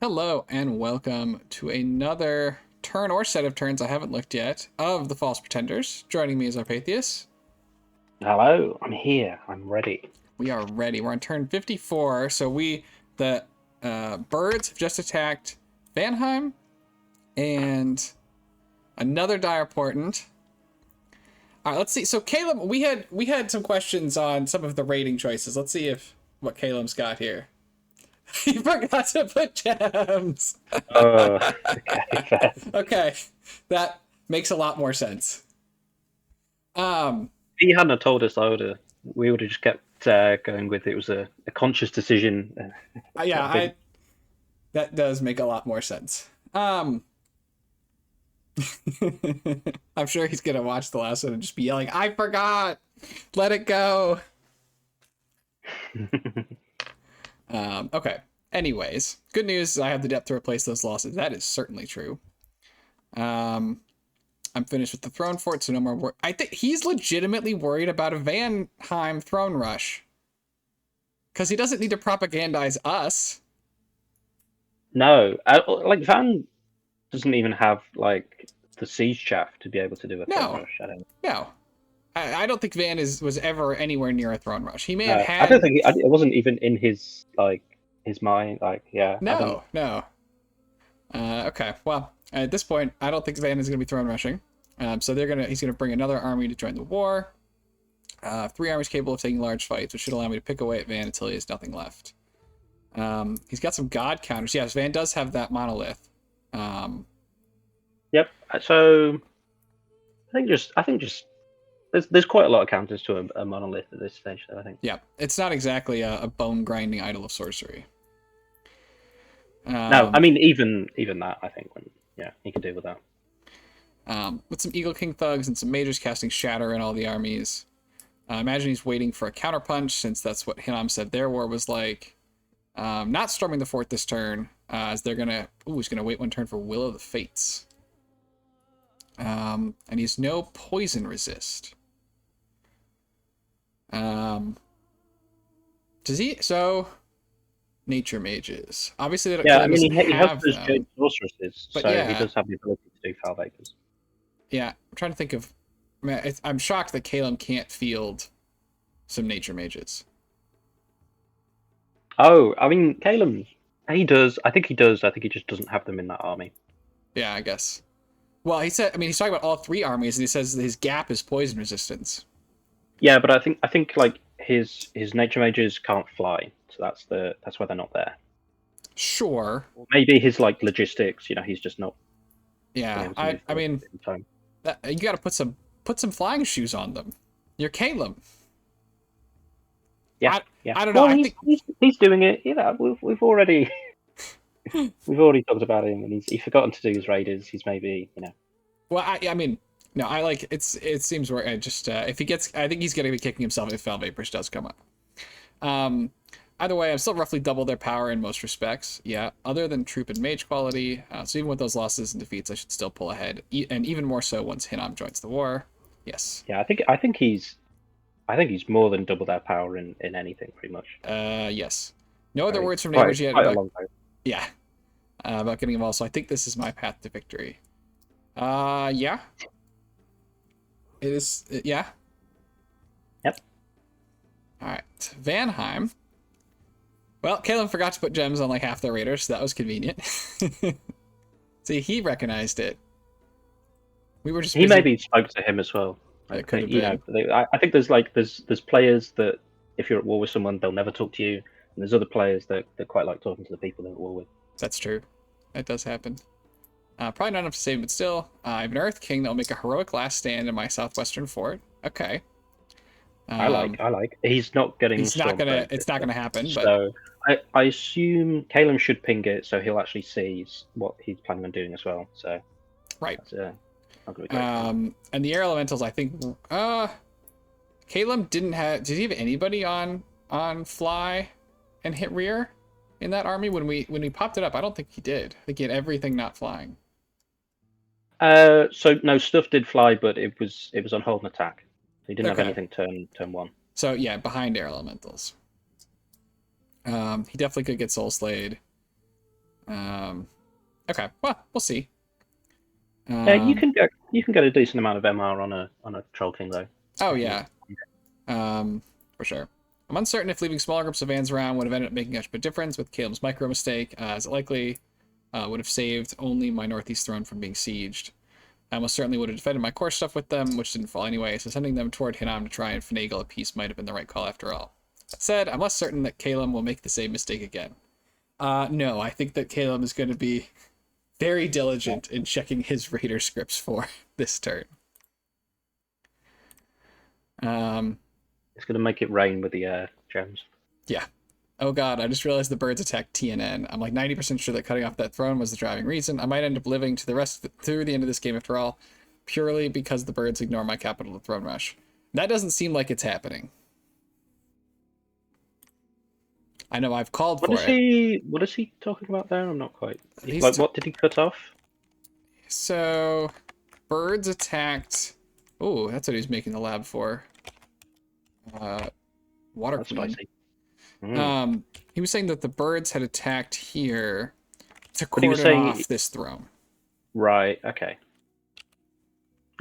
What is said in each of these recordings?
Hello and welcome to another turn or set of turns I haven't looked yet of the False Pretenders. Joining me is Arpathius. Hello, I'm here. I'm ready. We are ready. We're on turn 54. So the birds have just attacked Vanheim and another dire portent. All right, let's see. So Caleb, we had some questions on some of the rating choices. Let's see what Caleb's got here. He forgot to put gems. Okay, fair. Okay, that makes a lot more sense. If he hadn't have told us, we would have just kept going with it. It was a conscious decision. Yeah, that does make a lot more sense. I'm sure he's gonna watch the last one and just be yelling, "I forgot, let it go." Okay. Anyways, good news. I have the depth to replace those losses. That is certainly true. I'm finished with the throne fort, so no more. I think he's legitimately worried about a Vanheim throne rush because he doesn't need to propagandize us. No, like Van doesn't even have like the siege chaff to be able to do a throne rush. No. I don't think Van was ever anywhere near a throne rush. He may have had. I don't think it wasn't even in his mind. No. Okay. Well, at this point, I don't think Van is going to be throne rushing. So he's gonna bring another army to join the war. 3 armies capable of taking large fights, which should allow me to pick away at Van until he has nothing left. He's got some god counters. Yes, Van does have that monolith. Yep. So I think just there's quite a lot of counters to a monolith at this stage, though, I think. Yeah, it's not exactly a bone grinding idol of sorcery. No, I mean even that, I think he can deal with that. With some Eagle King thugs and some mages casting Shatter in all the armies. Imagine he's waiting for a counterpunch, since that's what Hinam said their war was like. Not storming the fort this turn, as they're gonna. Ooh, he's gonna wait one turn for Will of the Fates. And he's no poison resist. Does he? So, nature mages. Obviously, he has those good sorceresses, so yeah. he does have the ability to do Foul Vapors. Yeah, I'm trying to think of. I'm shocked that Caleb can't field some nature mages. Oh, I mean, Caleb, he does. I think he does. I think he just doesn't have them in that army. Yeah, I guess. Well, he said. I mean, he's talking about all 3 armies, and he says that his gap is poison resistance. Yeah, but I think like his nature mages can't fly, so that's why they're not there. Sure. Or maybe his logistics. He's just not. Yeah, I mean, you got to put some flying shoes on them. You're Caleb. Yeah, I don't know. Well, he's doing it. We've already talked about him, and he's forgotten to do his raiders. He's maybe. Well, I mean, no, I like it seems where I just if he gets, I think he's going to be kicking himself if Foul Vapors does come up. Either way, I'm still roughly double their power in most respects. Yeah, other than troop and mage quality. So even with those losses and defeats, I should still pull ahead, and even more so once Hinam joins the war. Yes. Yeah, I think he's more than double their power in anything, pretty much. Yes. No other words from neighbors yet. Yeah. About getting involved. So I think this is my path to victory. Yeah. It is. Yeah. Yep. All right. Vanheim. Well, Caleb forgot to put gems on like half their raiders, so that was convenient. See, he recognized it. We were just. He maybe spoke to him as well. It could have been. I think there's players that if you're at war with someone, they'll never talk to you, and there's other players that quite like talking to the people they're at war with. That's true. That does happen. Probably not enough to save, but still, I have an Earth King that will make a heroic last stand in my southwestern fort. Okay. I like. He's not getting. It's not gonna happen. So I assume Caleb should ping it, so he'll actually see what he's planning on doing as well. So. Right. That's, and the air elementals, I think. Caleb didn't have. Did he have anybody on fly and hit rear in that army when we popped it up? I don't think he did. I think he had everything not flying. So no, stuff did fly, but it was on hold and attack. He didn't have anything turn 1. So yeah, behind air elementals. He definitely could get soul slayed. Okay, well, we'll see. Yeah, you can get a decent amount of MR on a Troll King though. Oh, If you, yeah. For sure. I'm uncertain if leaving smaller groups of vans around would have ended up making much of a difference with Caleb's micro mistake, as it likely would have saved only my northeast throne from being sieged. I almost certainly would have defended my core stuff with them, which didn't fall anyway, so sending them toward Hinam to try and finagle a peace might have been the right call after all. That said, I'm less certain that Caleb will make the same mistake again. No, I think that Caleb is going to be very diligent in checking his raider scripts for this turn. it's going to make it rain with the gems. Yeah. Oh god, I just realized the birds attacked TNN. I'm like 90% sure that cutting off that throne was the driving reason. I might end up living to the rest through the end of this game after all, purely because the birds ignore my capital to throne rush. That doesn't seem like it's happening. I know I've called for it. What is he talking about there? I'm not quite. He's What did he cut off? So, birds attacked. Oh, that's what he's making the lab for. Water That's Queen. spicy. He was saying that the birds had attacked here to But he was cordon saying off this throne. Right. Okay.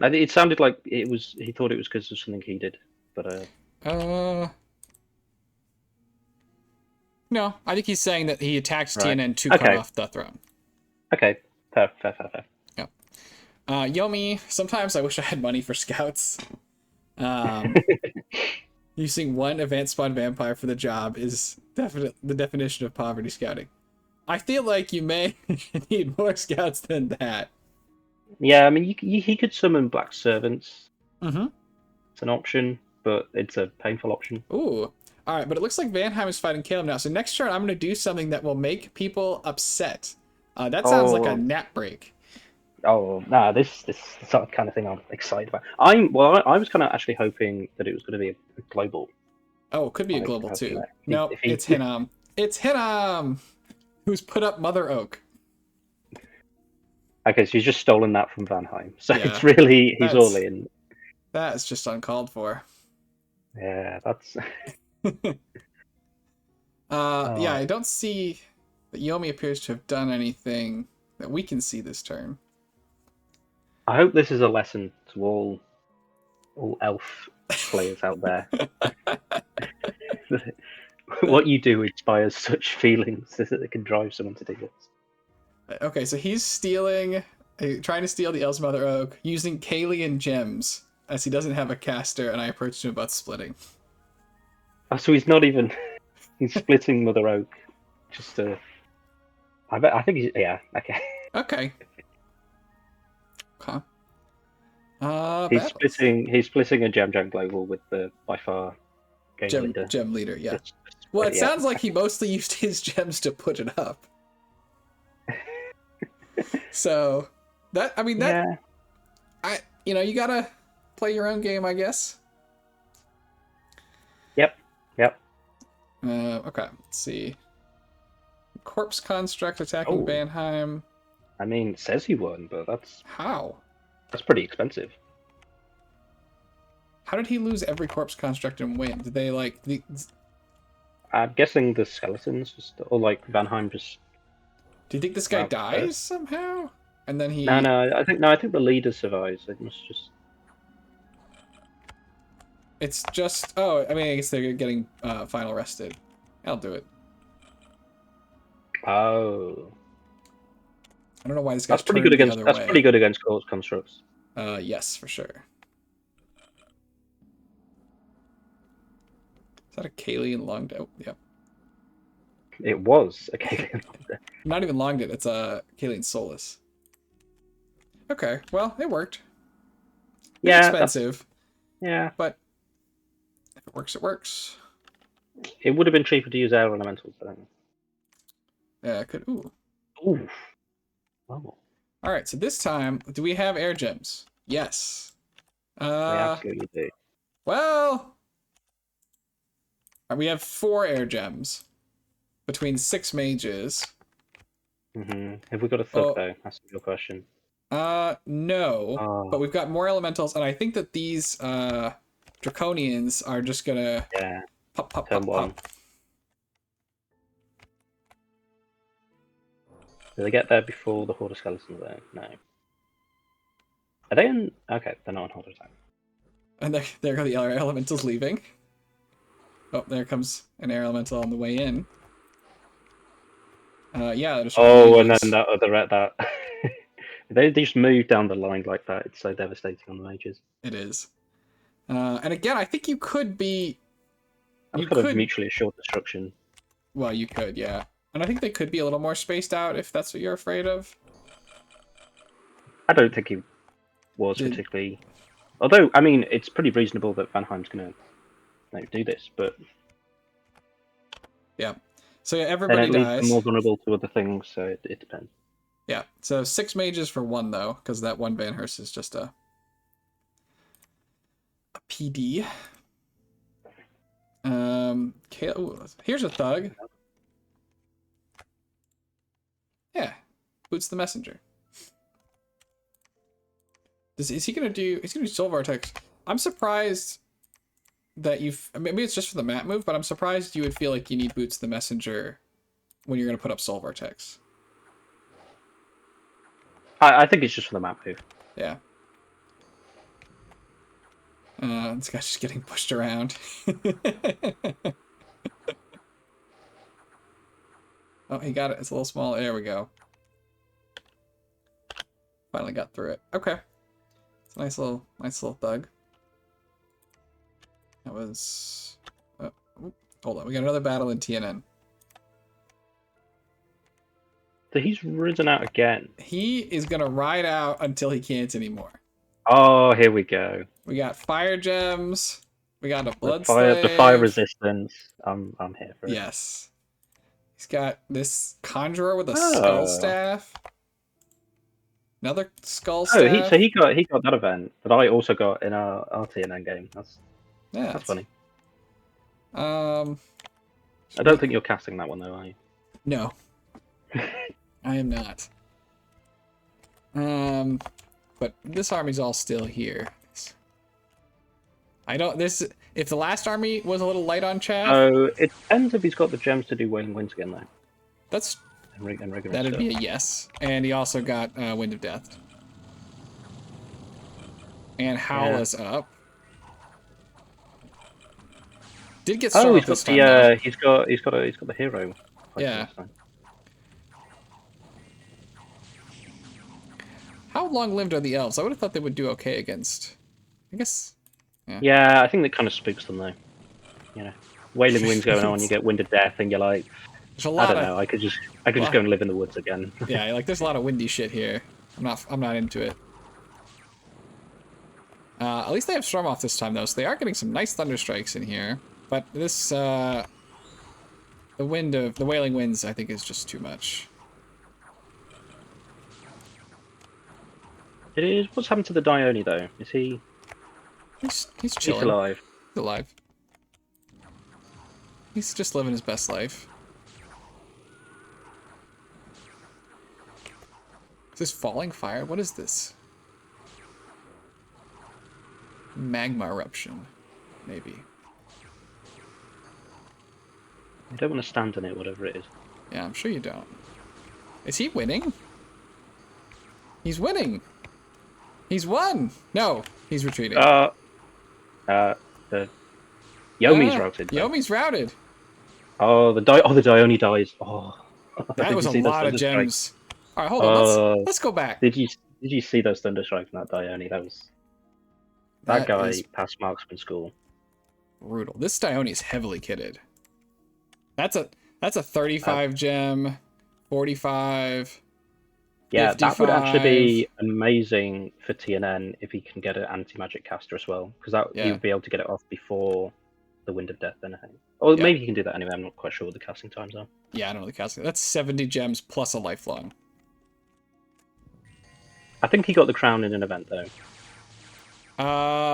It sounded like it was. He thought it was because of something he did, but No, I think he's saying that he attacked Right. TNN to cut Okay. off the throne. Okay. Fair. Yeah. Yomi, sometimes I wish I had money for scouts. Using one advanced spawn vampire for the job is definitely the definition of poverty scouting. I feel like you may need more scouts than that. Yeah, I mean, he could summon black servants. Mm-hmm. It's an option, but it's a painful option. Ooh. All right, but it looks like Vanheim is fighting Caleb now. So next turn, I'm going to do something that will make people upset. That sounds like a nap break. Oh, nah, this is the kind of thing I'm excited about. I was kind of actually hoping that it was going to be a global. Oh, it could be a Like, global okay, too. if Nope, he- it's Hinam. It's Hinam, who's put up Mother Oak. Okay, so he's just stolen that from Vanheim. So Yeah, it's really he's all that's- in. That is just uncalled for. Yeah, that's. Yeah, I don't see that Yomi appears to have done anything that we can see this turn. I hope this is a lesson to all elf players out there. What you do inspires such feelings that it can drive someone to do this. Okay, so he's trying to steal the El's Mother Oak using Kalian gems, as he doesn't have a caster, and I approached him about splitting. Oh, so he's not even. He's splitting Mother Oak. Just to. I think he's. Yeah, okay. Okay. He's splitting a Gem Global with the by far game leader. Gem leader, yeah. Well, it sounds like he mostly used his gems to put it up. So you gotta play your own game, I guess. Yep. Okay, let's see. Corpse Construct attacking Vanheim. I mean, it says he won, but that's pretty expensive. How did he lose every Corpse Construct and win? Did they I'm guessing the skeletons or Vanheim just. Do you think this guy dies somehow? And then he. No. I think the leader survives. It must just. It's just. Oh, I mean, I guess they're getting final rested. I'll do it. Oh. I don't know why this guy's That's pretty good against. That's pretty good against Corpse Constructs. Yes, for sure. Is that a Kalian Longed? Oh, yep. It was a Kalian. Not even Longed it. It's a Kalian Solus. Okay, well, it worked. Yeah, expensive. Yeah, but if it works, it works. It would have been cheaper to use air elementals, but I don't know. Yeah, it could. Ooh. Ooh. Oh. All right, so this time, do we have air gems? Yes. We absolutely do. Well, we have 4 air gems between 6 mages. Have we got a thug though? That's your question. No, but we've got more elementals, and I think that these draconians are just gonna pop. Do they get there before the Horde of Skeletons there? No. Are they in? Okay, they're not on Horde attack. And there go the other elementals leaving. Oh, there comes an air elemental on the way in. Yeah, just Oh, and then that other at that. They just move down the line like that. It's so devastating on the mages. It is. And again, I think you could be. That's kind of mutually assured destruction. Well, you could, yeah. And I think they could be a little more spaced out if that's what you're afraid of. I don't think he was particularly. Although, I mean, it's pretty reasonable that Vanheim's going to do this, but. Yeah. So yeah, everybody dies. More vulnerable to other things, so it depends. Yeah. So 6 mages for 1 though, because that 1 Van Hurst is just a PD. Ooh, here's a thug. Yeah, Boots the Messenger. Is he gonna do? He's gonna do Soul Vortex. I'm surprised that maybe it's just for the map move, but I'm surprised you would feel like you need Boots the Messenger when you're gonna put up Soul Vortex. I think it's just for the map move. Yeah. This guy's just getting pushed around. Oh, he got it. It's a little small. There we go. Finally got through it. Okay. It's a nice little thug. That was... hold on. We got another battle in TNN. So he's risen out again. He is going to ride out until he can't anymore. Oh, here we go. We got fire gems. We got a blood the fire resistance. I'm here for it. Yes. He's got this conjurer with a skull staff. Another skull staff. Oh, so he got that event that I also got in our TNN game. That's funny. I don't think you're casting that one though, are you? No. I am not. But this army's all still here. If the last army was a little light on chaff. Oh, it depends if he's got the gems to do Wailing Winds again though. That'd be a yes. And he also got Wind of Death. And Howl is up. Did get Storm up this time. Yeah, he's got the hero. Yeah. How long-lived are the elves? I would have thought they would do okay against. I guess. Yeah, I think that kind of spooks them though. You know, Wailing Winds going on, you get Wind of Death, and you're like, I don't know. I could just go and live in the woods again. Yeah, like there's a lot of windy shit here. I'm not into it. At least they have Storm off this time though, so they are getting some nice thunder strikes in here. But this the Wailing Winds I think is just too much. It is. What's happened to the Dione though? Is he? He's chilling. He's alive. He's alive. He's just living his best life. Is this falling fire? What is this? Magma eruption, maybe. You don't want to stand in it, whatever it is. Yeah, I'm sure you don't. Is he winning? He's winning. He's won. No, he's retreating. The Yomi's routed. Yomi's routed. Oh, the Dione dies. Oh, that was a lot of gems. All right, hold on. Let's go back. Did you see those thunder strikes from that Dione? That guy passed marksman school. Brutal. This Dione is heavily kitted. That's a 35 gem, 45. Yeah, 55. that would actually be amazing for TNN if he can get an anti-magic caster as well, because he would be able to get it off before the Wind of Death then, I think. Or maybe he can do that anyway, I'm not quite sure what the casting times are. Yeah, I don't know the casting. That's 70 gems plus a lifelong. I think he got the crown in an event though.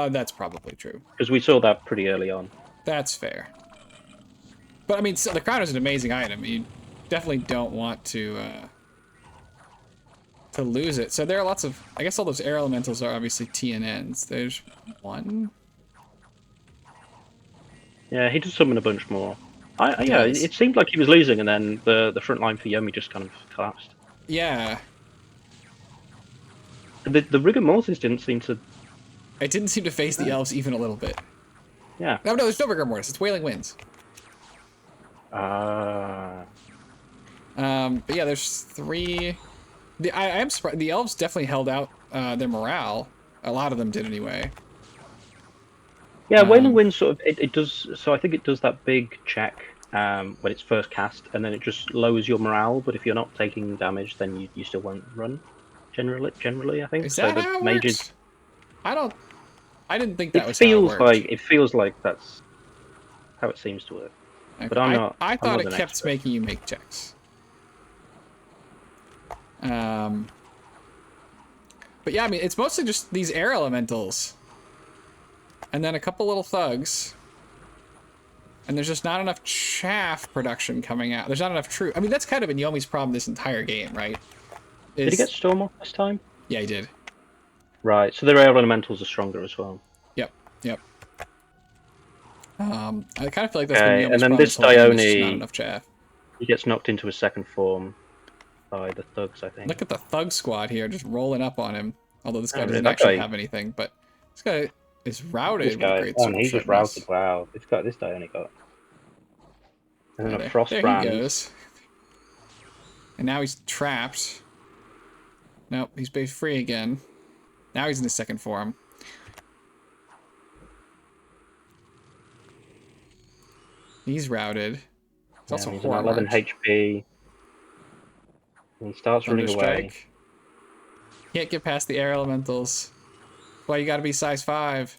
That's probably true. Because we saw that pretty early on. That's fair. But I mean, the crown is an amazing item. You definitely don't want to lose it. So there are lots of, I guess all those air elementals are obviously TNNs. There's one. Yeah, he did summon a bunch more. Yeah, it seemed like he was losing, and then the front line for Yomi just kind of collapsed. Yeah. The rigor mortis didn't seem to. It didn't seem to face the elves even a little bit. Yeah. No, there's no rigor mortis. It's Wailing Winds. Ah. But yeah, there's 3. I am surprised. The elves definitely held out their morale. A lot of them did anyway. Yeah, Wailing Wind sort of it does. So I think it does that big check when it's first cast, and then it just lowers your morale. But if you're not taking damage, then you still won't run. Generally, I think. Is So that the how it mages. works? I didn't think that It was how it feels worked. like that's how it seems to work. Okay. But I'm not. I I'm thought not it an kept expert. making you make checks. But yeah, I mean, it's mostly just these air elementals. And then a couple little thugs. And there's just not enough chaff production coming out. There's not enough true. I mean, that's kind of been Yomi's problem this entire game, right? Did he get Storm off this time? Yeah, he did. Right, so their air elementals are stronger as well. Yep, yep. I kind of feel like that's been Okay, Yomi's and then problem this this whole game, is just not Dione, enough chaff. he gets knocked into a second form by the thugs, I think. Look at the thug squad here, just rolling up on him. Although this guy really, doesn't that actually guy- have anything, but this guy is routed This with a guy, great oh, sword. and he's just routed. Wow, this Dione got. And then a frost There brand. he goes. And now he's trapped. Nope, he's based free again. Now he's in the second form. He's routed. He's also He's on 11 horror-marked. HP. And he starts running away. Thunderstrike. Can't get past the air elementals. That's why you gotta be size 5.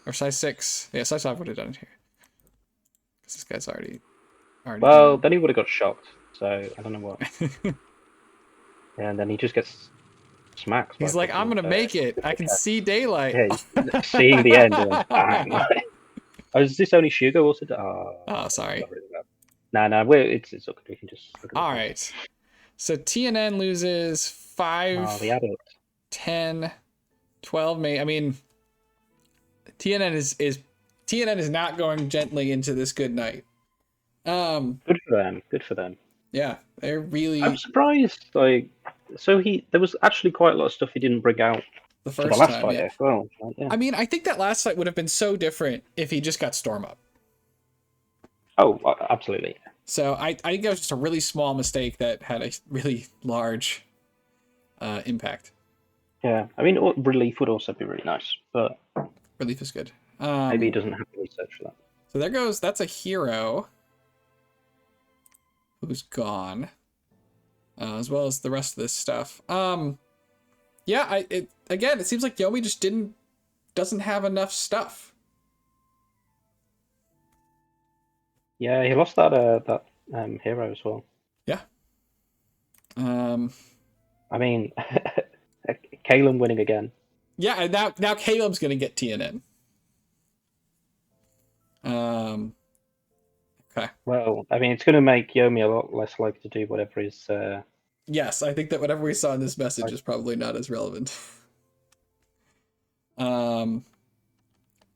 Or size 6. Yeah, size 5 would have done it here. Because this guy's already Well, dead. then he would have got shocked. So I don't know what. And then he just gets smacked. He's like, I'm gonna make it. I can see daylight. Yeah, seeing the end. And bang. Oh, is this only Shugo also? Oh, sorry. No, it's okay. We can just look at All right. So TNN loses 5, the adult. 10, 12. I mean, TNN is not going gently into this good night. Good for them. Good for them. Yeah, they're really. I'm surprised. Like, so there was actually quite a lot of stuff he didn't bring out The for the first last time, fight. yeah. Well, yeah. I mean, I think that last fight would have been so different if he just got Storm up. Oh, absolutely. So I think it was just a really small mistake that had a really large impact. Yeah, I mean, relief would also be really nice, but Relief is good. maybe he doesn't have to research for that. So there goes. That's a hero who's gone, as well as the rest of this stuff. Yeah, it seems like Yomi just doesn't have enough stuff. Yeah, he lost that hero as well. Yeah. I mean, Kalen winning again. Yeah, and now Caleb's gonna get TNN. Okay. Well, I mean, it's going to make Yomi a lot less likely to do whatever is. Yes, I think that whatever we saw in this message is probably not as relevant.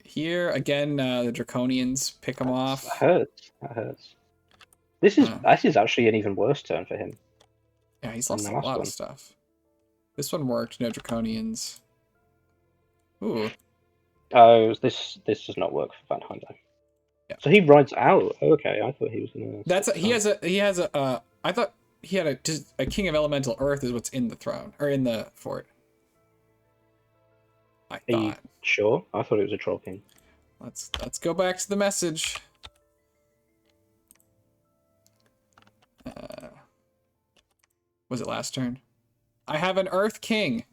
Here again, the Draconians pick him off. That hurts. This is actually an even worse turn for him. Yeah, he's lost a lot of stuff. This one worked. No Draconians. Ooh. Oh, this does not work for Van Heim though. Yeah. So he rides out. Okay, I thought he was gonna. I thought he had a King of Elemental Earth is what's in the throne or in the fort. I thought. Are you sure? I thought it was a Troll King. Let's go back to the message. Was it last turn? I have an Earth King.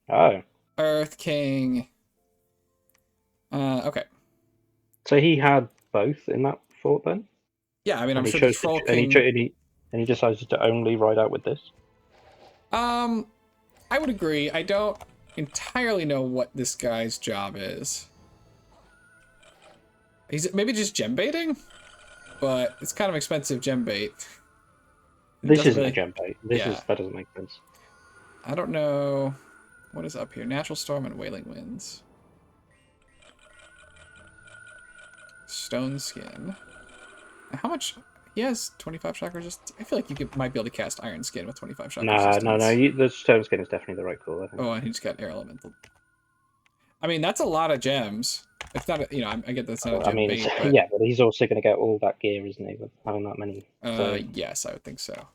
Oh. Earth King. Okay. So he had both in that fort then? Yeah, I mean, I'm sure the Troll King. And he decided to only ride out with this? I would agree. I don't entirely know what this guy's job is. He's maybe just gem baiting, but it's kind of expensive gem bait. This isn't a gem bait. That doesn't make sense. I don't know what is up here. Natural Storm and Wailing Winds. Stone Skin. How much? he has 25 shock resistance. I feel like might be able to cast Iron Skin with 25 shock No, resistance. the Stone Skin is definitely the right call, I think. Oh, and he just got Air Elemental. I mean, that's a lot of gems. It's not, I get that's not a gem bait, but... Yeah, but he's also going to get all that gear, isn't he, with having that many? So... Yes, I would think so.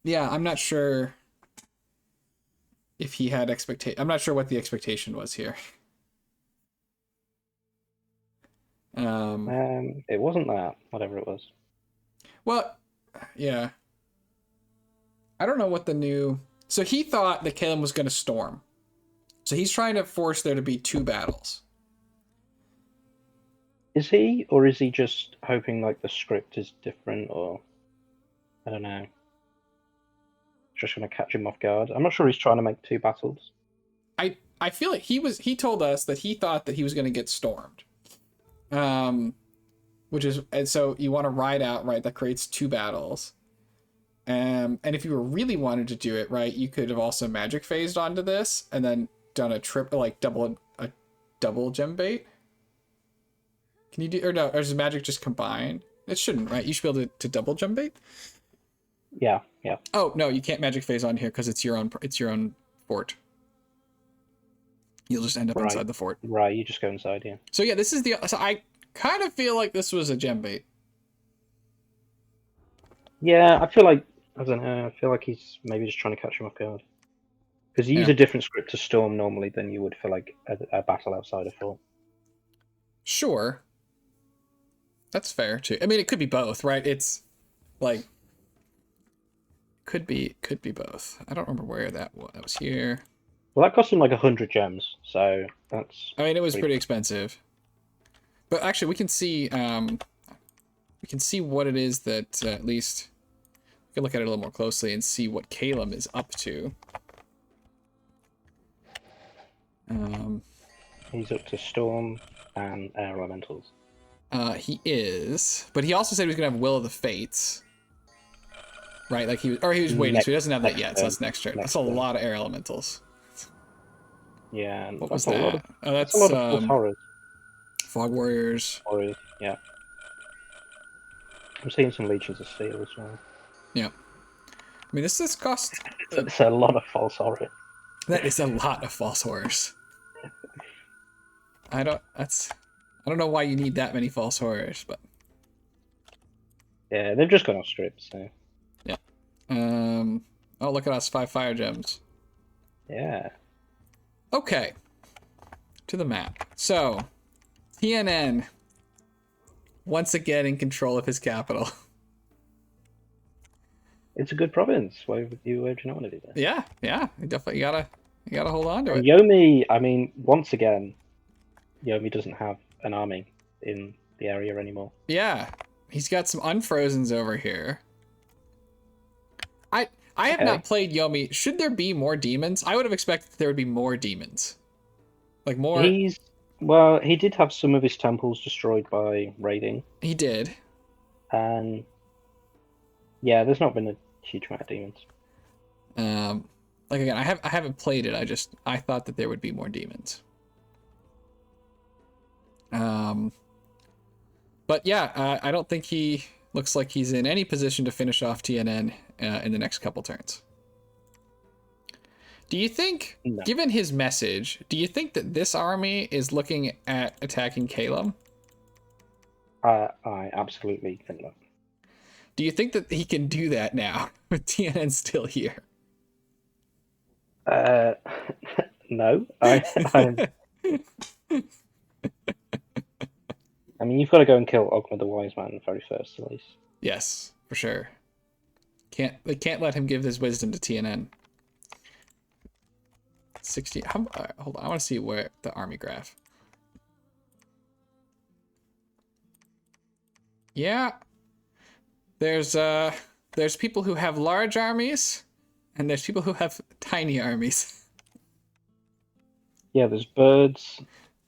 Yeah, I'm not sure if he had expectation. I'm not sure what the expectation was here. It wasn't that, whatever it was. Well, yeah. I don't know what the new... So he thought that Caleb was going to storm. So he's trying to force there to be 2 battles. Is he? Or is he just hoping like the script is different, or... I don't know. Just going to catch him off guard. I'm not sure he's trying to make 2 battles. I feel like he told us that he thought that he was going to get stormed. Which is... And so you want to ride out, right? That creates 2 battles. And if you really wanted to do it, right, you could have also magic phased onto this and then done a double gem bait. Can you do, or no, or is magic just combined? It shouldn't, right? You should be able to double gem bait. Yeah. Oh no, you can't magic phase on here because it's your own fort. You'll just end up inside the fort. Right, you just go inside, yeah. So yeah, so I kind of feel like this was a gem bait. Yeah, I don't know, I feel like he's maybe just trying to catch him off guard. Because you use a different script to storm normally than you would for like a battle outside of fort. Sure. That's fair too. I mean, it could be both, right? It's like could be both. I don't remember where that was. That was here. Well, that cost him like 100 gems, so that's... I mean, it was pretty expensive. But actually, we can see what it is that at least we can look at it a little more closely and see what Caleb is up to. He's up to Storm and Air Elementals. He is, but he also said he was gonna have Will of the Fates, right? Like he was waiting, so he doesn't have that yet. So that's next turn. That's a lot of Air Elementals. Yeah. What was that? That's a lot of False Horrors. Fog Warriors. Yeah. I'm seeing some Legions of Steel as well. Yeah. I mean, this cost... It's a lot of False Horrors. That is a lot of False Horrors. I don't know why you need that many False Horrors, but... Yeah, they've just gone off script, so... Yeah. Oh, look at us, 5 fire gems. Yeah. Okay. To the map. So, TNN, once again in control of his capital. It's a good province. Why would you not want to do that? Yeah. You definitely gotta hold on to it. Yomi, I mean, once again, Yomi doesn't have an army in the area anymore. Yeah. He's got some unfrozens over here. I have not played Yomi. Should there be more demons? I would have expected there would be more demons. Like more... Well, he did have some of his temples destroyed by raiding. He did. And yeah, there's not been a huge amount of demons. Like again, I haven't played it. I thought that there would be more demons. But yeah, I don't think he looks like he's in any position to finish off TNN in the next couple turns. Do you think, given his message, do you think that this army is looking at attacking Caleb? I absolutely think that. Do you think that he can do that now with TNN still here? No. I mean, you've got to go and kill Ogma the Wise Man very first, at least. Yes, for sure. They can't let him give his wisdom to TNN. 60. Hold on, I want to see where the army graph. Yeah. There's people who have large armies, and there's people who have tiny armies. Yeah, there's birds,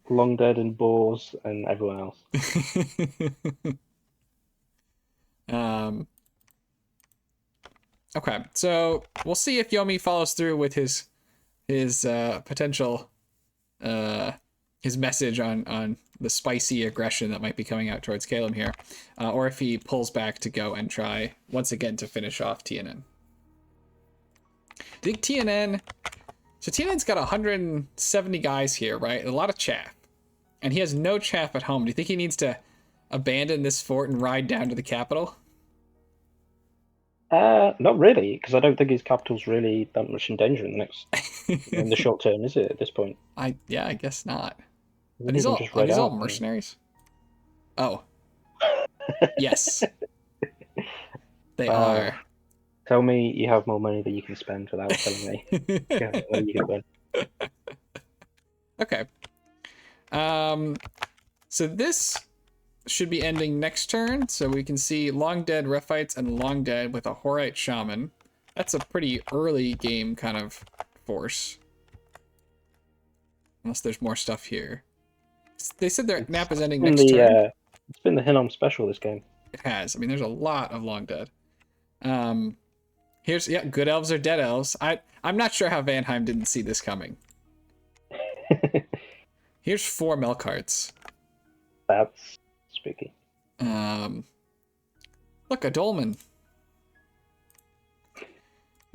long dead, and boars, and everyone else. Okay, so we'll see if Yomi follows through with his potential his message on the spicy aggression that might be coming out towards Caleb here, or if he pulls back to go and try once again to finish off TNN. I think TNN. So TNN's got 170 guys here, right? A lot of chaff, and he has no chaff at home. Do you think he needs to abandon this fort and ride down to the capital? Not really, because I don't think his capital's really that much in danger in the next in the short term, is it? At this point, I guess not. And these all mercenaries. Oh, yes, they are. Tell me you have more money that you can spend without telling me. Yeah, you can spend. Okay. So this should be ending next turn, so we can see Long Dead Rephites and Long Dead with a Horite Shaman. That's a pretty early game kind of force. Unless there's more stuff here. They said their map is ending next turn. It's been the Hinnom special this game. It has. I mean, there's a lot of Long Dead. Here's, yeah, good elves or dead elves. I'm not sure how Vanheim didn't see this coming. Here's 4 Melkarts. That's spooky. Look, a dolmen.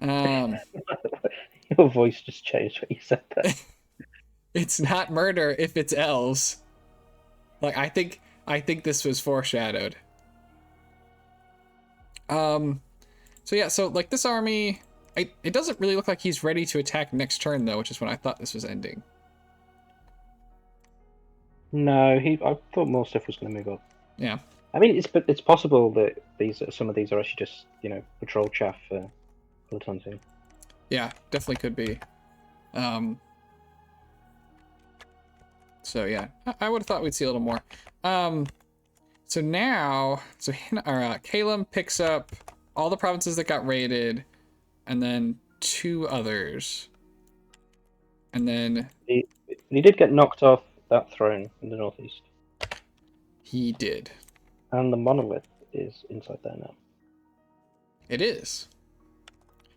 Your voice just changed when you said that. It's not murder if it's elves. Like, I think this was foreshadowed. So yeah, so like this army, it doesn't really look like he's ready to attack next turn though, which is when I thought this was ending. No, I thought more stuff was going to move up. Yeah. I mean, it's possible that some of these are actually just patrol chaff for the hunting. Yeah, definitely could be. So yeah, I would have thought we'd see a little more. So now, Caleb picks up all the provinces that got raided, and then 2 others, and then he did get knocked off that throne in the northeast. He did. And the monolith is inside there now. It is.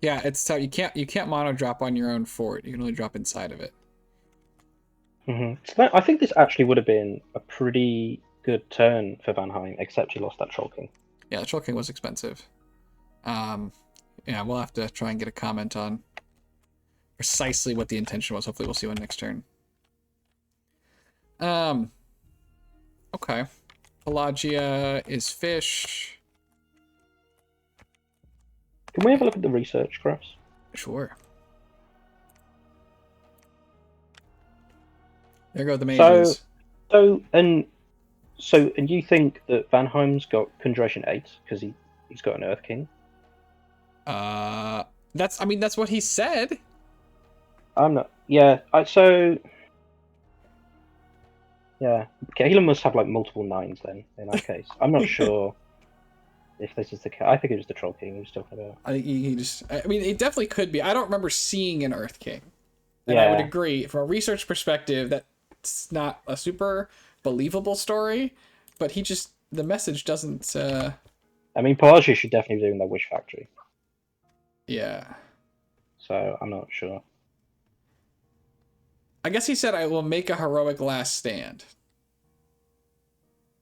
Yeah, it's tough. You can't mono drop on your own fort. You can only drop inside of it. Mm-hmm. So I think this actually would have been a pretty good turn for Vanheim, except he lost that Troll King. Yeah, the Troll King was expensive. Yeah, we'll have to try and get a comment on precisely what the intention was. Hopefully we'll see one next turn. Okay. Pelagia is fish. Can we have a look at the research graphs? Sure. There go the mages. And you think that Vanheim's got Conjuration 8 because he's got an Earth King? That's what he said. I'm not. Yeah. Yeah. Caleb must have like multiple 9s then. In that case, I'm not sure if this is the case. I think it was the Troll King he was talking about. I think it definitely could be. I don't remember seeing an Earth King, and I would agree from a research perspective that's not a super believable story. But the message doesn't. I mean, Pelagia should definitely be doing that Wish Factory. Yeah. So I'm not sure. I guess he said, "I will make a heroic last stand."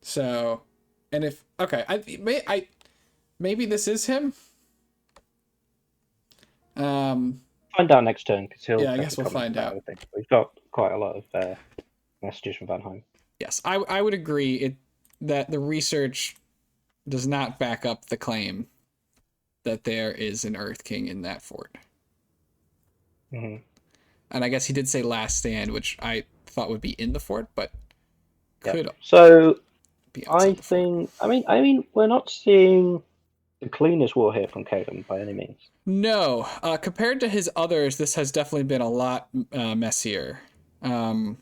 So, and if maybe this is him. Find out next turn because he'll. Yeah, I guess we'll find out. We've got quite a lot of messages from Vanheim. Yes, I would agree that the research does not back up the claim that there is an Earth King in that fort. Mm-hmm. And I guess he did say last stand, which I thought would be in the fort, but could be outside the fort. I mean, we're not seeing the cleanest war here from Caleb by any means. No, compared to his others, this has definitely been a lot messier. A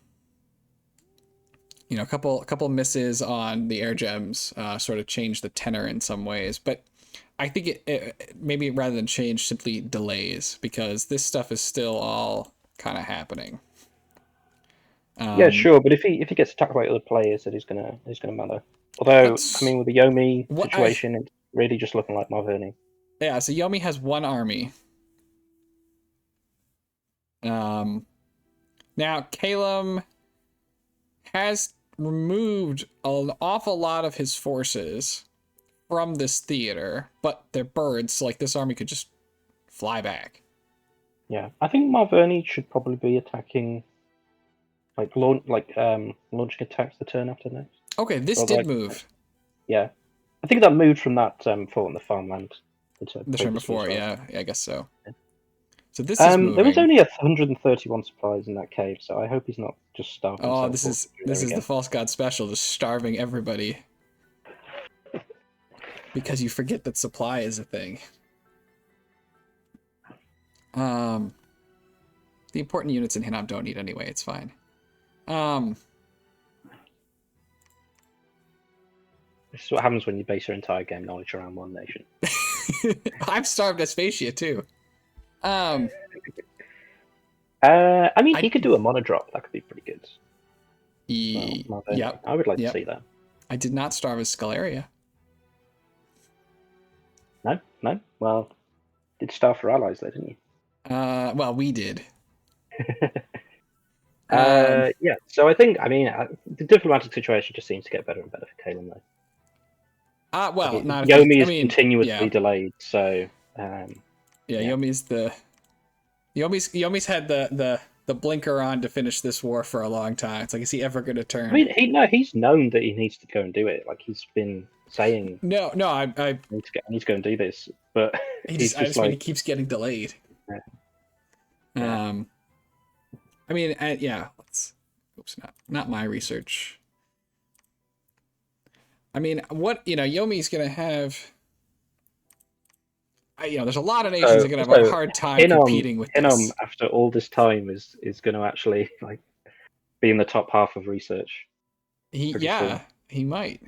couple misses on the air gems sort of changed the tenor in some ways, but I think it maybe rather than change, simply delays, because this stuff is still all kind of happening. Yeah, sure, but if he gets attacked by other players, that he's gonna matter. Although, I mean, with the Yomi situation, it's really just looking like Marverni. Yeah, so Yomi has 1 army. Now Caleb has removed an awful lot of his forces from this theater, but they're birds, so like this army could just fly back. Yeah, I think Marverni should probably be attacking, launching attacks the turn after next. Okay, this did move. Yeah, I think that moved from that fort in the farmland the turn before. Yeah, I guess so. Yeah. So this is moving. There was only 131 supplies in that cave, so I hope he's not just starving. Oh, this is the False God special, just starving everybody. Because you forget that supply is a thing. The important units in Hinnom don't need anyway, it's fine. This is what happens when you base your entire game knowledge around one nation. I've starved Aspatia too. I mean, he could do a mono drop. That could be pretty good. Yep. I would like to see that. I did not starve his Scalaria. No. Well, did starve for allies though, didn't you? Well, we did. Yeah. So I think, the diplomatic situation just seems to get better and better for Kalen though. Well, not Yomi is continuously delayed, so. Yomi's had the blinker on to finish this war for a long time. It's like, is he ever going to turn? I mean, he's known that he needs to go and do it. Like he's been saying. No, I need to go and do this, but I just mean he keeps getting delayed. Yeah. I mean, oops, not my research. I mean, Yomi's gonna have. There's a lot of nations that are gonna have a hard time competing with this. After all this time, is going to actually be in the top half of research. He might.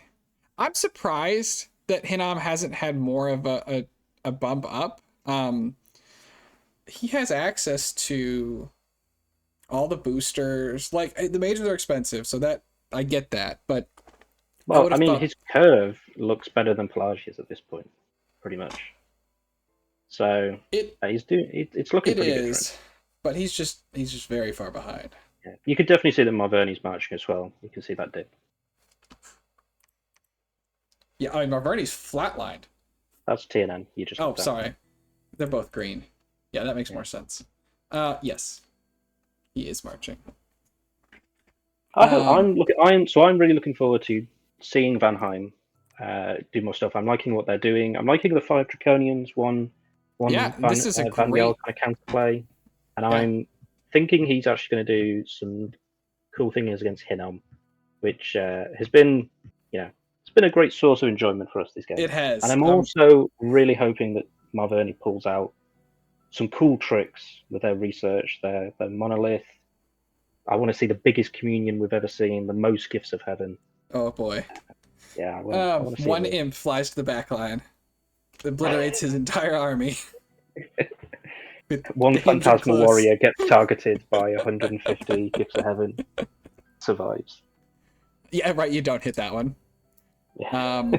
I'm surprised that Hinnom hasn't had more of a bump up. He has access to all the boosters. Like, the majors are expensive, so that I get that, but. Well, his curve looks better than Pelagia's at this point, pretty much. So it's looking pretty good. But he's just very far behind. Yeah. You could definitely see that Marverni's marching as well. You can see that dip. Yeah, Marverni's flatlined. That's TNN. You just. Oh, sorry, they're both green. Yeah, that makes more sense. Yes, he is marching. I'm really looking forward to seeing Vanheim do more stuff. I'm liking what they're doing. I'm liking the 5 Draconians, this is a Van great kind of counterplay, and I'm thinking he's actually going to do some cool things against Hinnom, which has been, it's been a great source of enjoyment for us this game. It has, and I'm also really hoping that Marverni pulls out some cool tricks with their research, their monolith. I want to see the biggest communion we've ever seen, the most gifts of heaven. Oh boy. Yeah. One imp flies to the back line, obliterates his entire army. One phantasmal warrior gets targeted by 150 gifts of heaven, survives. Yeah, right. You don't hit that one. Yeah.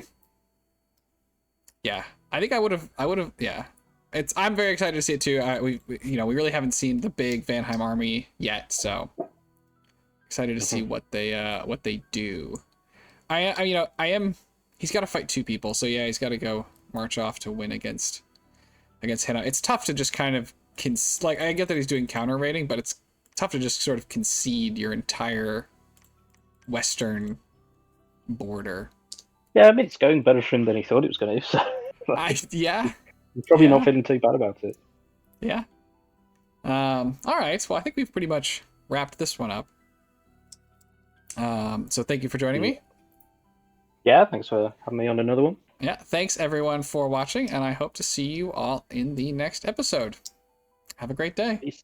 Yeah. I think I would have. Yeah. I'm very excited to see it too. We really haven't seen the big Vanheim army yet, so excited to see what they do. I am. He's got to fight 2 people, so yeah, he's got to go march off to win against Hinnom. It's tough to just kind of I get that he's doing counter raiding, but it's tough to just sort of concede your entire western border. Yeah, it's going better for him than he thought it was going to. So, he's probably not feeling too bad about it. Yeah. All right. Well, I think we've pretty much wrapped this one up. So thank you for joining me. Yeah, thanks for having me on another one. Yeah, thanks everyone for watching, and I hope to see you all in the next episode. Have a great day. Peace.